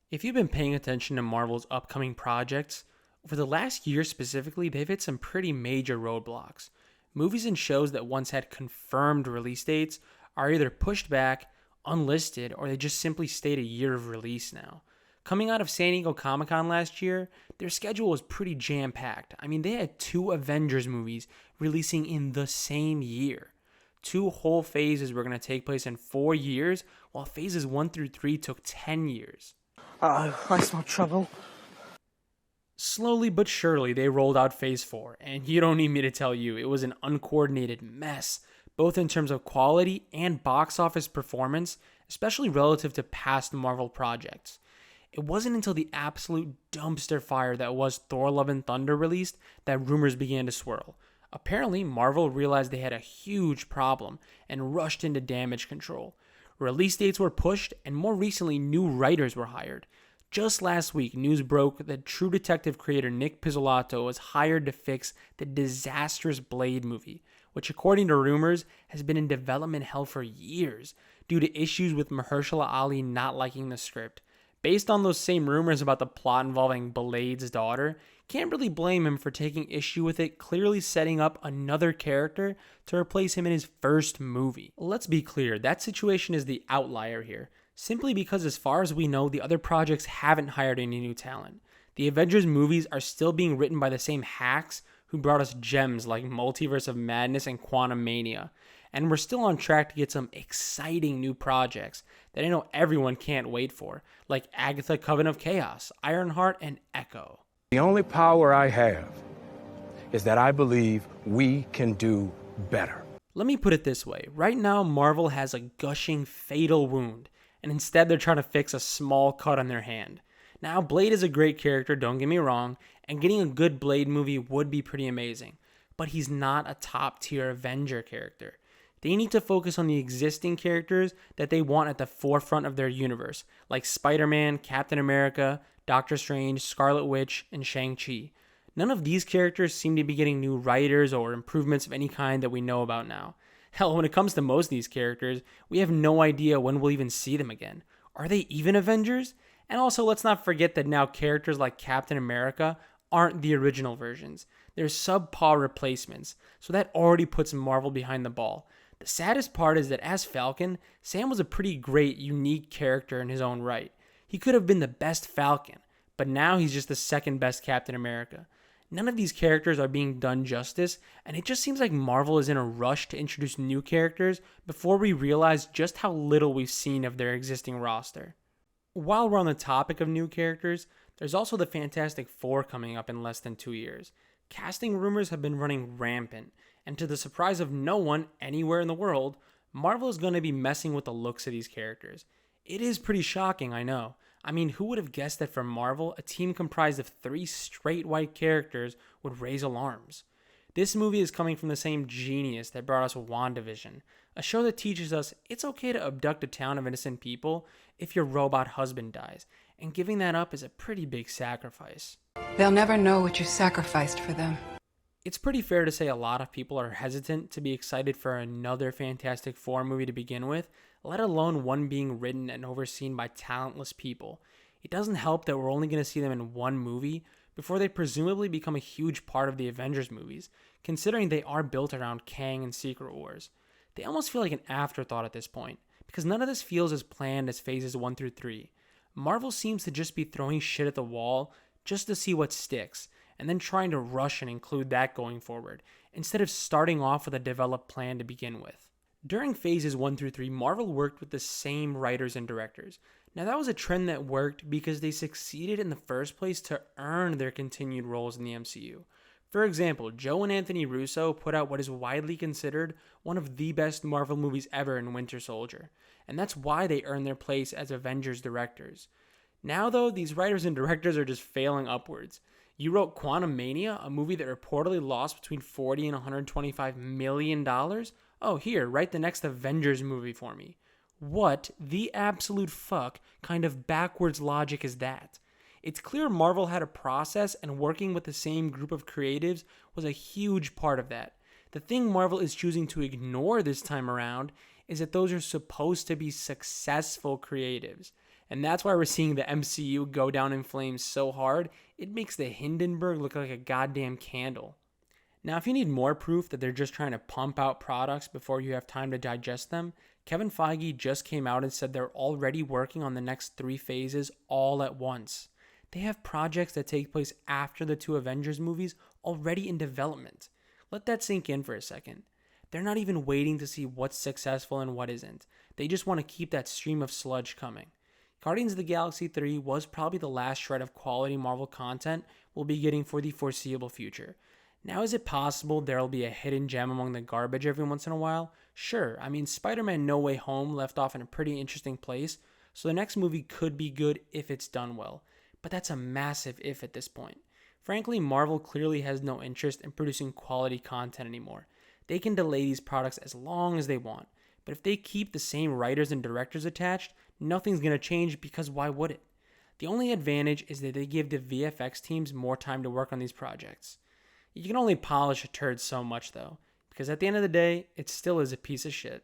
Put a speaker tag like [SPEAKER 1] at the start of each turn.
[SPEAKER 1] If you've been paying attention to Marvel's upcoming projects, over the last year specifically, they've hit some pretty major roadblocks. Movies and shows that once had confirmed release dates are either pushed back, unlisted, or they just simply state a year of release now. Coming out of San Diego Comic Con last year, their schedule was pretty jam packed. I mean, they had two Avengers movies releasing in the same year. Two whole phases were going to take place in 4 years, while phases 1 through 3 took 10 years.
[SPEAKER 2] I smell trouble.
[SPEAKER 1] Slowly but surely, they rolled out Phase 4, and you don't need me to tell you, it was an uncoordinated mess, both in terms of quality and box office performance, especially relative to past Marvel projects. It wasn't until the absolute dumpster fire that was Thor Love and Thunder released that rumors began to swirl. Apparently, Marvel realized they had a huge problem and rushed into damage control. Release dates were pushed, and more recently, new writers were hired. Just last week, news broke that True Detective creator Nick Pizzolatto was hired to fix the disastrous Blade movie, which according to rumors has been in development hell for years due to issues with Mahershala Ali not liking the script. Based on those same rumors about the plot involving Blade's daughter, can't really blame him for taking issue with it, clearly setting up another character to replace him in his first movie. Let's be clear, that situation is the outlier here, simply because as far as we know, the other projects haven't hired any new talent. The Avengers movies are still being written by the same hacks who brought us gems like Multiverse of Madness and Quantumania, and we're still on track to get some exciting new projects that I know everyone can't wait for, like Agatha Coven of Chaos, Ironheart, and Echo.
[SPEAKER 3] The only power I have is that I believe we can do better.
[SPEAKER 1] Let me put it this way. Right now, Marvel has a gushing fatal wound, and instead they're trying to fix a small cut on their hand. Now, Blade is a great character, don't get me wrong, and getting a good Blade movie would be pretty amazing, but he's not a top-tier Avenger character. They need to focus on the existing characters that they want at the forefront of their universe, like Spider-Man, Captain America, Doctor Strange, Scarlet Witch, and Shang-Chi. None of these characters seem to be getting new writers or improvements of any kind that we know about now. Hell, when it comes to most of these characters, we have no idea when we'll even see them again. Are they even Avengers? And also, let's not forget that now characters like Captain America aren't the original versions. They're subpar replacements, so that already puts Marvel behind the ball. The saddest part is that as Falcon, Sam was a pretty great, unique character in his own right. He could have been the best Falcon, but now he's just the second best Captain America. None of these characters are being done justice, and it just seems like Marvel is in a rush to introduce new characters before we realize just how little we've seen of their existing roster. While we're on the topic of new characters, there's also the Fantastic Four coming up in less than 2 years. Casting rumors have been running rampant, and to the surprise of no one anywhere in the world, Marvel is going to be messing with the looks of these characters. It is pretty shocking, I know. I mean, who would have guessed that for Marvel, a team comprised of 3 straight white characters would raise alarms? This movie is coming from the same genius that brought us WandaVision, a show that teaches us it's okay to abduct a town of innocent people if your robot husband dies, and giving that up is a pretty big sacrifice.
[SPEAKER 4] They'll never know what you sacrificed for them.
[SPEAKER 1] It's pretty fair to say a lot of people are hesitant to be excited for another Fantastic Four movie to begin with, let alone one being written and overseen by talentless people. It doesn't help that we're only going to see them in one movie before they presumably become a huge part of the Avengers movies, considering they are built around Kang and Secret Wars. They almost feel like an afterthought at this point, because none of this feels as planned as phases 1 through 3. Marvel seems to just be throwing shit at the wall just to see what sticks, and then trying to rush and include that going forward, instead of starting off with a developed plan to begin with. During phases 1 through 3, Marvel worked with the same writers and directors. Now that was a trend that worked because they succeeded in the first place to earn their continued roles in the MCU. For example, Joe and Anthony Russo put out what is widely considered one of the best Marvel movies ever in Winter Soldier, and that's why they earned their place as Avengers directors. Now though, these writers and directors are just failing upwards. You wrote Quantumania, a movie that reportedly lost between $40 and $125 million? Oh, here, write the next Avengers movie for me. What the absolute fuck kind of backwards logic is that? It's clear Marvel had a process, and working with the same group of creatives was a huge part of that. The thing Marvel is choosing to ignore this time around is that those are supposed to be successful creatives. And that's why we're seeing the MCU go down in flames so hard, it makes the Hindenburg look like a goddamn candle. Now, if you need more proof that they're just trying to pump out products before you have time to digest them, Kevin Feige just came out and said they're already working on the next 3 phases all at once. They have projects that take place after the 2 Avengers movies already in development. Let that sink in for a second. They're not even waiting to see what's successful and what isn't. They just want to keep that stream of sludge coming. Guardians of the Galaxy 3 was probably the last shred of quality Marvel content we'll be getting for the foreseeable future. Now, is it possible there'll be a hidden gem among the garbage every once in a while? Sure, I mean, Spider-Man No Way Home left off in a pretty interesting place, so the next movie could be good if it's done well. But that's a massive if at this point. Frankly, Marvel clearly has no interest in producing quality content anymore. They can delay these products as long as they want, but if they keep the same writers and directors attached, nothing's going to change because why would it? The only advantage is that they give the VFX teams more time to work on these projects. You can only polish a turd so much though, because at the end of the day, it still is a piece of shit.